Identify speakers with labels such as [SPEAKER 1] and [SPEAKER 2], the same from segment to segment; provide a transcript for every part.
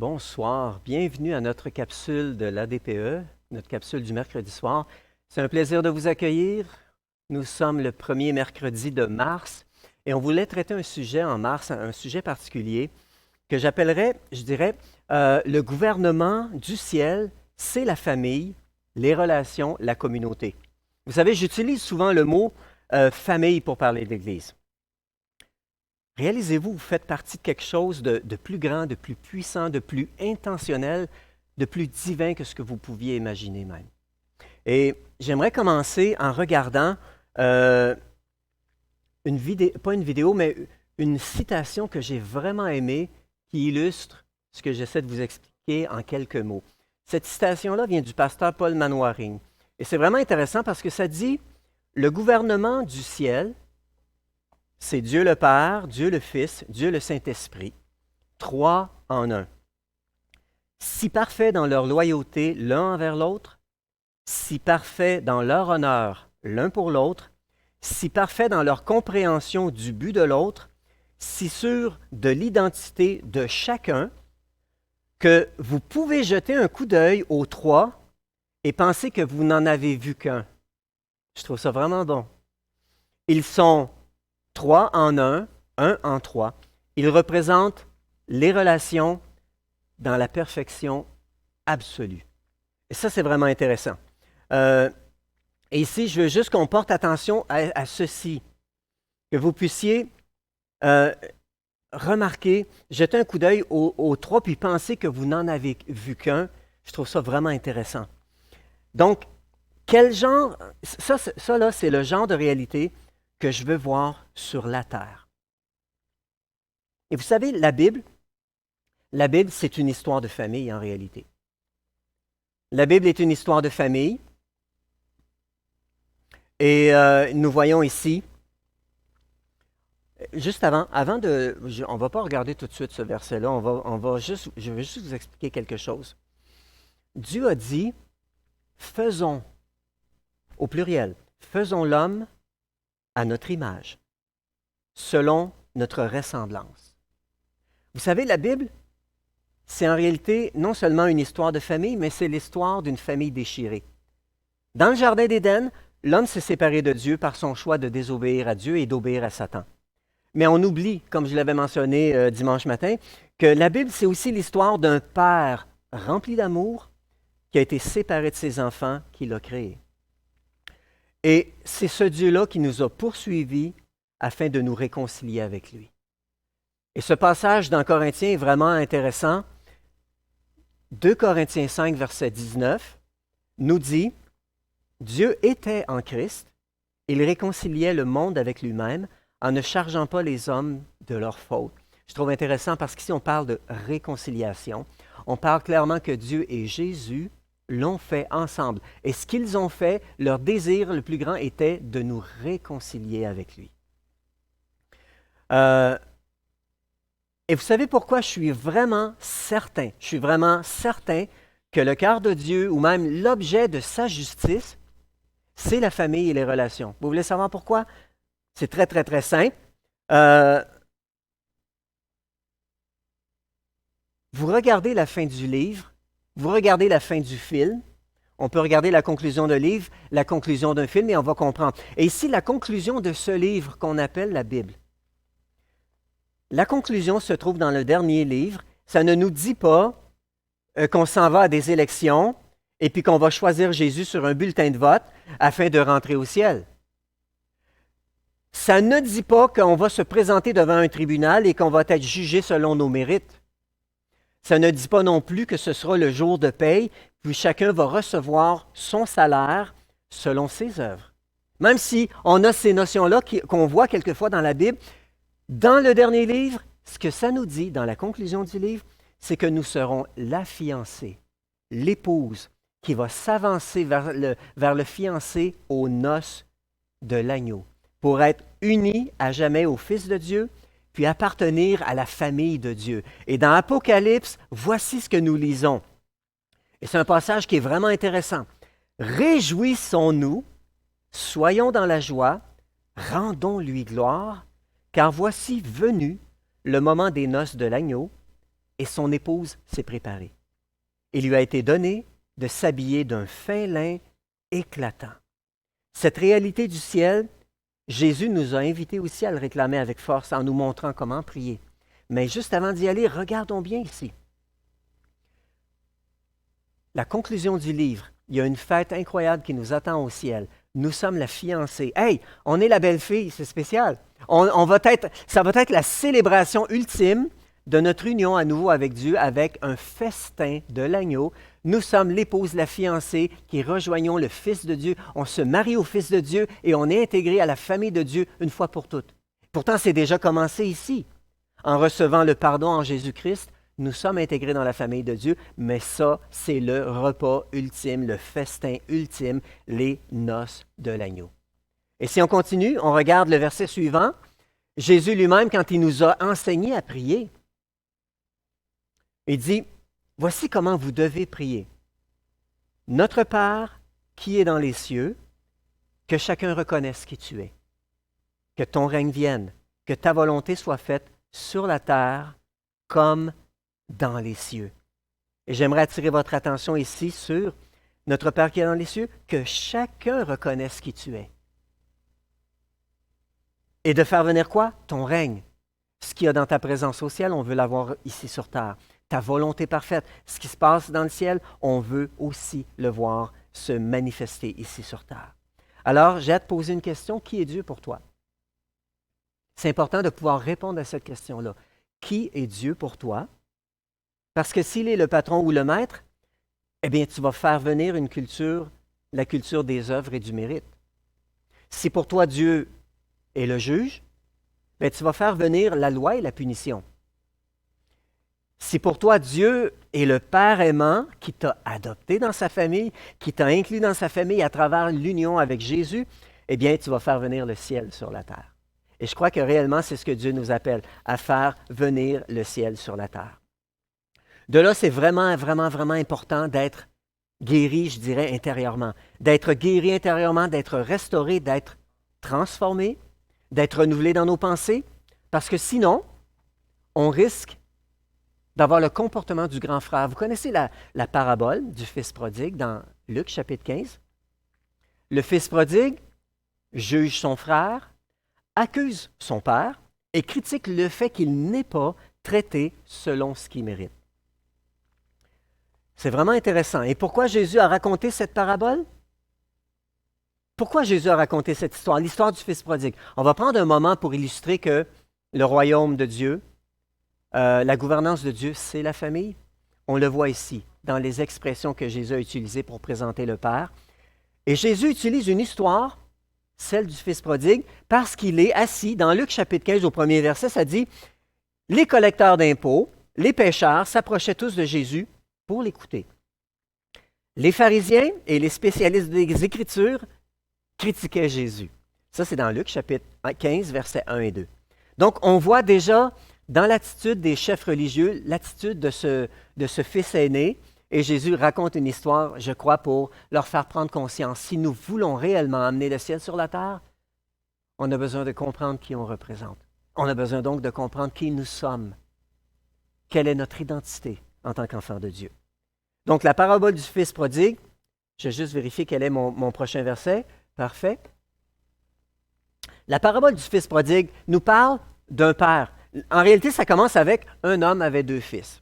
[SPEAKER 1] Bonsoir, bienvenue à notre capsule de l'ADPE, notre capsule du mercredi soir. C'est un plaisir de vous accueillir. Nous sommes le premier mercredi de mars et on voulait traiter un sujet en mars, un sujet particulier que j'appellerais, je dirais, le gouvernement du ciel, c'est la famille, les relations, la communauté. Vous savez, j'utilise souvent le mot famille pour parler de l'Église. Réalisez-vous, vous faites partie de quelque chose de plus grand, de plus puissant, de plus intentionnel, de plus divin que ce que vous pouviez imaginer même. Et j'aimerais commencer en regardant pas une vidéo, mais une citation que j'ai vraiment aimée qui illustre ce que j'essaie de vous expliquer en quelques mots. Cette citation-là vient du pasteur Paul Manwaring. Et c'est vraiment intéressant parce que ça dit « Le gouvernement du ciel », c'est Dieu le Père, Dieu le Fils, Dieu le Saint-Esprit, trois en un. Si parfaits dans leur loyauté l'un envers l'autre, si parfaits dans leur honneur l'un pour l'autre, si parfaits dans leur compréhension du but de l'autre, si sûrs de l'identité de chacun, que vous pouvez jeter un coup d'œil aux trois et penser que vous n'en avez vu qu'un. Je trouve ça vraiment bon. Ils sont trois en un en trois. Ils représentent les relations dans la perfection absolue. Et ça, c'est vraiment intéressant. Et ici, je veux juste qu'on porte attention à ceci, que vous puissiez remarquer, jeter un coup d'œil aux trois, puis penser que vous n'en avez vu qu'un. Je trouve ça vraiment intéressant. Donc, quel genre, ça là, c'est le genre de réalité que je veux voir sur la terre. Et vous savez, la Bible, c'est une histoire de famille en réalité. La Bible est une histoire de famille. Et nous voyons ici, juste avant on ne va pas regarder tout de suite ce verset-là, je vais juste vous expliquer quelque chose. Dieu a dit, faisons, au pluriel, faisons l'homme à notre image, selon notre ressemblance. Vous savez, la Bible, c'est en réalité non seulement une histoire de famille, mais c'est l'histoire d'une famille déchirée. Dans le Jardin d'Éden, l'homme s'est séparé de Dieu par son choix de désobéir à Dieu et d'obéir à Satan. Mais on oublie, comme je l'avais mentionné dimanche matin, que la Bible, c'est aussi l'histoire d'un père rempli d'amour qui a été séparé de ses enfants qu'il a créés. Et c'est ce Dieu-là qui nous a poursuivis afin de nous réconcilier avec lui. Et ce passage dans Corinthiens est vraiment intéressant. 2 Corinthiens 5, verset 19, nous dit « Dieu était en Christ, il réconciliait le monde avec lui-même en ne chargeant pas les hommes de leurs fautes. » Je trouve intéressant parce qu'ici on parle de réconciliation. On parle clairement que Dieu et Jésus l'ont fait ensemble. Et ce qu'ils ont fait, leur désir le plus grand était de nous réconcilier avec lui. Et vous savez pourquoi je suis vraiment certain que le cœur de Dieu, ou même l'objet de sa justice, c'est la famille et les relations. Vous voulez savoir pourquoi? C'est très, très, très simple. Vous regardez la fin du livre, vous regardez la fin du film, on peut regarder la conclusion d'un livre, la conclusion d'un film, et on va comprendre. Et ici, la conclusion de ce livre qu'on appelle la Bible. La conclusion se trouve dans le dernier livre. Ça ne nous dit pas qu'on s'en va à des élections et puis qu'on va choisir Jésus sur un bulletin de vote afin de rentrer au ciel. Ça ne dit pas qu'on va se présenter devant un tribunal et qu'on va être jugé selon nos mérites. Ça ne dit pas non plus que ce sera le jour de paye, puis chacun va recevoir son salaire selon ses œuvres. Même si on a ces notions-là qu'on voit quelquefois dans la Bible, dans le dernier livre, ce que ça nous dit dans la conclusion du livre, c'est que nous serons la fiancée, l'épouse qui va s'avancer vers le fiancé aux noces de l'agneau pour être unie à jamais au Fils de Dieu, puis appartenir à la famille de Dieu. Et dans Apocalypse, voici ce que nous lisons. Et c'est un passage qui est vraiment intéressant. « Réjouissons-nous, soyons dans la joie, rendons-lui gloire, car voici venu le moment des noces de l'agneau, et son épouse s'est préparée. Il lui a été donné de s'habiller d'un fin lin éclatant. Cette réalité du ciel, Jésus nous a invités aussi à le réclamer avec force en nous montrant comment prier. Mais juste avant d'y aller, regardons bien ici. La conclusion du livre, il y a une fête incroyable qui nous attend au ciel. Nous sommes la fiancée. Hey, on est la belle-fille, c'est spécial. Ça va être la célébration ultime de notre union à nouveau avec Dieu, avec un festin de l'agneau. Nous sommes l'épouse, la fiancée, qui rejoignons le Fils de Dieu. On se marie au Fils de Dieu et on est intégré à la famille de Dieu une fois pour toutes. Pourtant, c'est déjà commencé ici. En recevant le pardon en Jésus-Christ, nous sommes intégrés dans la famille de Dieu, mais ça, c'est le repas ultime, le festin ultime, les noces de l'agneau. Et si on continue, on regarde le verset suivant. Jésus lui-même, quand il nous a enseigné à prier, il dit, « Voici comment vous devez prier. Notre Père qui est dans les cieux, que chacun reconnaisse qui tu es, que ton règne vienne, que ta volonté soit faite sur la terre comme dans les cieux. » Et j'aimerais attirer votre attention ici sur notre Père qui est dans les cieux, que chacun reconnaisse qui tu es. Et de faire venir quoi? Ton règne. Ce qu'il y a dans ta présence au ciel, on veut l'avoir ici sur terre. Ta volonté parfaite, ce qui se passe dans le ciel, on veut aussi le voir se manifester ici sur terre. Alors, j'ai à te poser une question. Qui est Dieu pour toi? C'est important de pouvoir répondre à cette question-là. Qui est Dieu pour toi? Parce que s'il est le patron ou le maître, eh bien, tu vas faire venir une culture, la culture des œuvres et du mérite. Si pour toi Dieu est le juge, bien, tu vas faire venir la loi et la punition. Si pour toi Dieu est le Père aimant qui t'a adopté dans sa famille, qui t'a inclus dans sa famille à travers l'union avec Jésus, eh bien, tu vas faire venir le ciel sur la terre. Et je crois que réellement, c'est ce que Dieu nous appelle, à faire venir le ciel sur la terre. De là, c'est vraiment, vraiment, vraiment important d'être guéri, je dirais, intérieurement. D'être guéri intérieurement, d'être restauré, d'être transformé, d'être renouvelé dans nos pensées, parce que sinon, on risque d'avoir le comportement du grand frère. Vous connaissez la parabole du fils prodigue dans Luc chapitre 15? Le fils prodigue juge son frère, accuse son père et critique le fait qu'il n'ait pas traité selon ce qu'il mérite. C'est vraiment intéressant. Et pourquoi Jésus a raconté cette parabole? Pourquoi Jésus a raconté cette histoire, l'histoire du fils prodigue? On va prendre un moment pour illustrer que le royaume de Dieu, la gouvernance de Dieu, c'est la famille. On le voit ici, dans les expressions que Jésus a utilisées pour présenter le Père. Et Jésus utilise une histoire, celle du fils prodigue, parce qu'il est assis, dans Luc chapitre 15, au premier verset, ça dit « Les collecteurs d'impôts, les pécheurs s'approchaient tous de Jésus pour l'écouter. Les pharisiens et les spécialistes des Écritures critiquaient Jésus. » Ça, c'est dans Luc chapitre 15, versets 1 et 2. Donc, on voit déjà dans l'attitude des chefs religieux, l'attitude de ce fils aîné, et Jésus raconte une histoire, je crois, pour leur faire prendre conscience. Si nous voulons réellement amener le ciel sur la terre, on a besoin de comprendre qui on représente. On a besoin donc de comprendre qui nous sommes. Quelle est notre identité en tant qu'enfant de Dieu. Donc, la parabole du fils prodigue, je vais juste vérifier quel est mon prochain verset. Parfait. La parabole du fils prodigue nous parle d'un père. En réalité, ça commence avec « un homme avait deux fils ».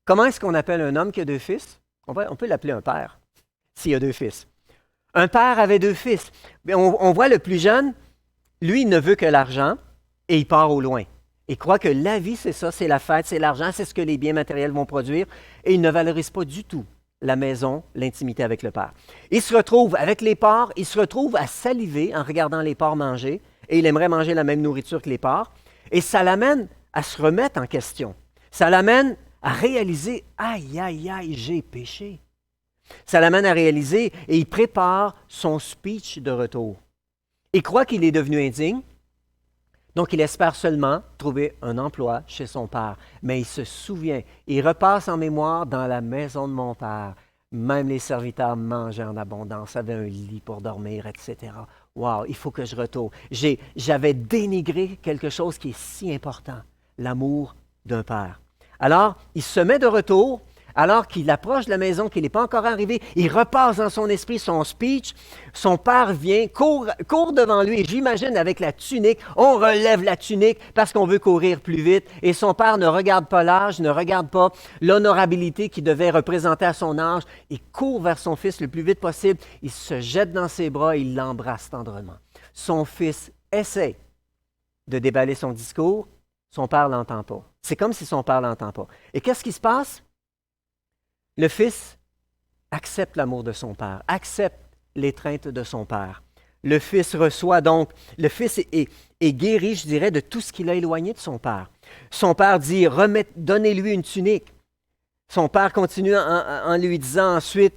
[SPEAKER 1] Comment est-ce qu'on appelle un homme qui a deux fils? On peut l'appeler un père, s'il a deux fils. Un père avait deux fils. On voit le plus jeune, lui, il ne veut que l'argent et il part au loin. Il croit que la vie, c'est ça, c'est la fête, c'est l'argent, c'est ce que les biens matériels vont produire. Et il ne valorise pas du tout la maison, l'intimité avec le Père. Il se retrouve avec les porcs, il se retrouve à saliver en regardant les porcs manger, et il aimerait manger la même nourriture que les porcs. Et ça l'amène à se remettre en question. Ça l'amène à réaliser « Aïe, aïe, aïe, j'ai péché ». Ça l'amène à réaliser et il prépare son speech de retour. Il croit qu'il est devenu indigne, donc il espère seulement trouver un emploi chez son père. Mais il se souvient, il repasse en mémoire dans la maison de mon père. Même les serviteurs mangeaient en abondance, avaient un lit pour dormir, etc. Wow, il faut que je retourne. J'avais dénigré quelque chose qui est si important, l'amour d'un père. Alors, il se met de retour, alors qu'il approche de la maison, qu'il n'est pas encore arrivé, il repasse dans son esprit son speech, son père vient, court devant lui, et j'imagine avec la tunique, on relève la tunique parce qu'on veut courir plus vite, et son père ne regarde pas l'âge, ne regarde pas l'honorabilité qu'il devait représenter à son âge, il court vers son fils le plus vite possible, il se jette dans ses bras, il l'embrasse tendrement. Son fils essaie de déballer son discours, son père ne l'entend pas. C'est comme si son père ne l'entend pas. Et qu'est-ce qui se passe? Le fils accepte l'amour de son père, accepte l'étreinte de son père. Le fils reçoit donc, le fils est guéri, je dirais, de tout ce qu'il a éloigné de son père. Son père dit, donnez-lui une tunique. Son père continue en lui disant ensuite,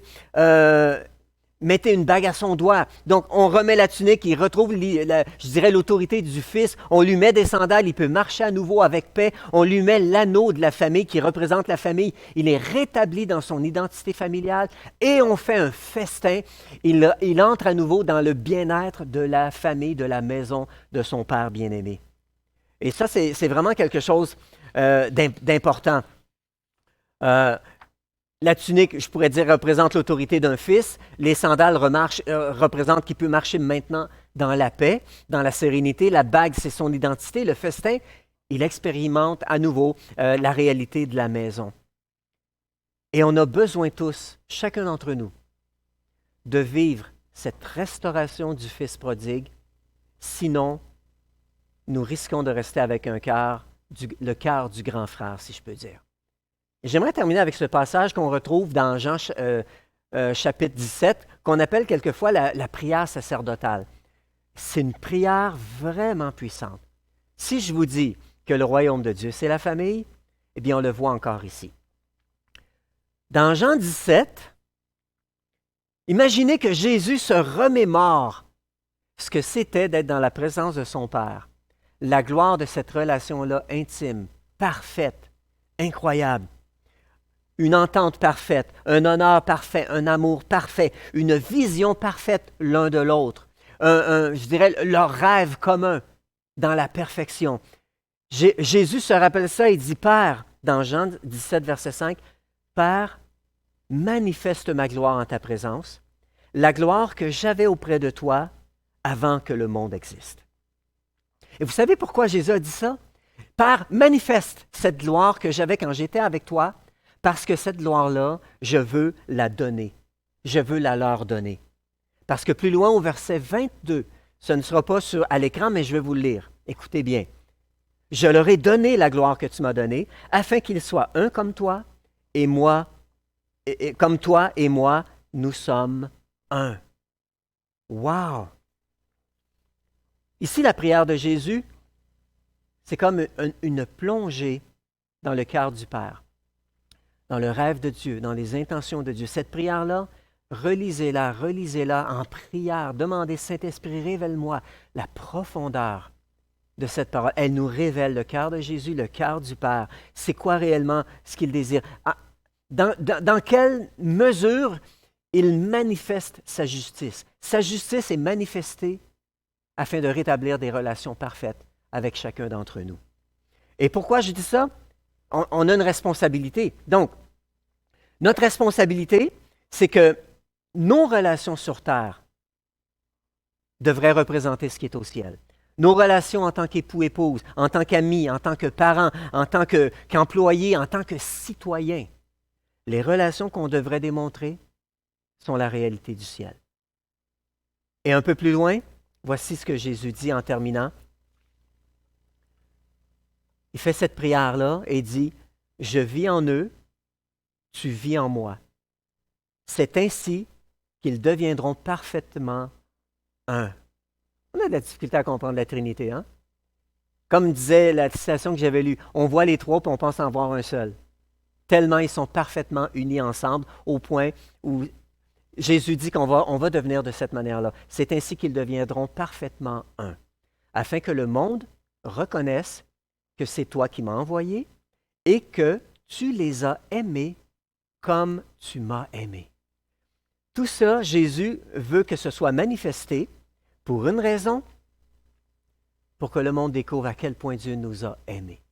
[SPEAKER 1] mettez une bague à son doigt. Donc, on remet la tunique, il retrouve, je dirais, l'autorité du fils. On lui met des sandales, il peut marcher à nouveau avec paix. On lui met l'anneau de la famille qui représente la famille. Il est rétabli dans son identité familiale et on fait un festin. Il entre à nouveau dans le bien-être de la famille, de la maison de son père bien-aimé. Et ça, c'est vraiment quelque chose d'important. La tunique, je pourrais dire, représente l'autorité d'un fils. Les sandales représentent qu'il peut marcher maintenant dans la paix, dans la sérénité. La bague, c'est son identité. Le festin, il expérimente à nouveau la réalité de la maison. Et on a besoin tous, chacun d'entre nous, de vivre cette restauration du Fils prodigue. Sinon, nous risquons de rester avec le cœur du grand frère, si je peux dire. J'aimerais terminer avec ce passage qu'on retrouve dans Jean chapitre 17, qu'on appelle quelquefois la prière sacerdotale. C'est une prière vraiment puissante. Si je vous dis que le royaume de Dieu, c'est la famille, eh bien, on le voit encore ici. Dans Jean 17, imaginez que Jésus se remémore ce que c'était d'être dans la présence de son Père, la gloire de cette relation-là intime, parfaite, incroyable. Une entente parfaite, un honneur parfait, un amour parfait, une vision parfaite l'un de l'autre, je dirais leur rêve commun dans la perfection. Jésus se rappelle ça, il dit, Père, dans Jean 17, verset 5, Père, manifeste ma gloire en ta présence, la gloire que j'avais auprès de toi avant que le monde existe. Et vous savez pourquoi Jésus a dit ça? Père, manifeste cette gloire que j'avais quand j'étais avec toi, parce que cette gloire-là, je veux la donner. Je veux la leur donner. Parce que plus loin au verset 22, ce ne sera pas à l'écran, mais je vais vous le lire. Écoutez bien. Je leur ai donné la gloire que tu m'as donnée, afin qu'ils soient un comme toi, et moi, comme toi et moi, nous sommes un. Wow! Ici, la prière de Jésus, c'est comme une plongée dans le cœur du Père, dans le rêve de Dieu, dans les intentions de Dieu. Cette prière-là, relisez-la en prière. Demandez, Saint-Esprit, révèle-moi la profondeur de cette parole. Elle nous révèle le cœur de Jésus, le cœur du Père. C'est quoi réellement ce qu'il désire? Dans quelle mesure il manifeste sa justice? Sa justice est manifestée afin de rétablir des relations parfaites avec chacun d'entre nous. Et pourquoi je dis ça? On a une responsabilité. Donc, notre responsabilité, c'est que nos relations sur Terre devraient représenter ce qui est au ciel. Nos relations en tant qu'époux-épouse, en tant qu'amis, en tant que parents, en tant qu'employés, en tant que citoyens, les relations qu'on devrait démontrer sont la réalité du ciel. Et un peu plus loin, voici ce que Jésus dit en terminant. Il fait cette prière-là et dit, « Je vis en eux, tu vis en moi. C'est ainsi qu'ils deviendront parfaitement un. » On a de la difficulté à comprendre la Trinité, hein? Comme disait la citation que j'avais lue, on voit les trois puis on pense en voir un seul. Tellement ils sont parfaitement unis ensemble au point où Jésus dit qu'on va devenir de cette manière-là. C'est ainsi qu'ils deviendront parfaitement un, afin que le monde reconnaisse que c'est toi qui m'as envoyé et que tu les as aimés comme tu m'as aimé. Tout ça, Jésus veut que ce soit manifesté pour une raison, pour que le monde découvre à quel point Dieu nous a aimés.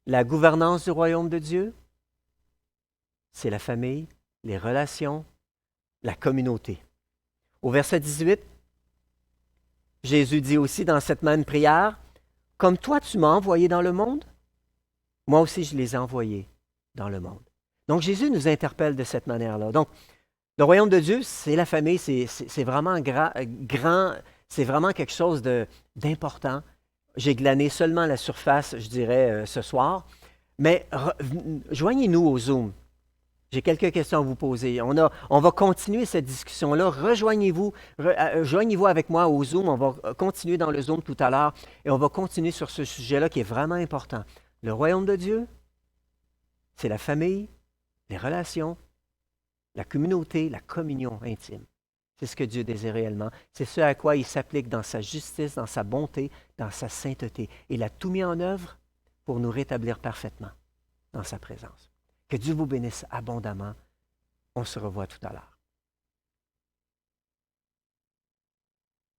[SPEAKER 1] La gouvernance du royaume de Dieu, c'est la famille, les relations, la communauté. Au verset 18, Jésus dit aussi dans cette même prière, « Comme toi tu m'as envoyé dans le monde, moi aussi je les ai envoyés dans le monde. » Donc Jésus nous interpelle de cette manière-là. Donc, le royaume de Dieu, c'est la famille, c'est vraiment grand, c'est vraiment quelque chose d'important. J'ai glané seulement la surface, je dirais, ce soir. Mais joignez-nous au Zoom. J'ai quelques questions à vous poser. On va continuer cette discussion-là. Joignez-vous avec moi au Zoom. On va continuer dans le Zoom tout à l'heure et on va continuer sur ce sujet-là qui est vraiment important. Le royaume de Dieu, c'est la famille, les relations, la communauté, la communion intime. C'est ce que Dieu désire réellement. C'est ce à quoi il s'applique dans sa justice, dans sa bonté, dans sa sainteté. Il a tout mis en œuvre pour nous rétablir parfaitement dans sa présence. Que Dieu vous bénisse abondamment. On se revoit tout à l'heure.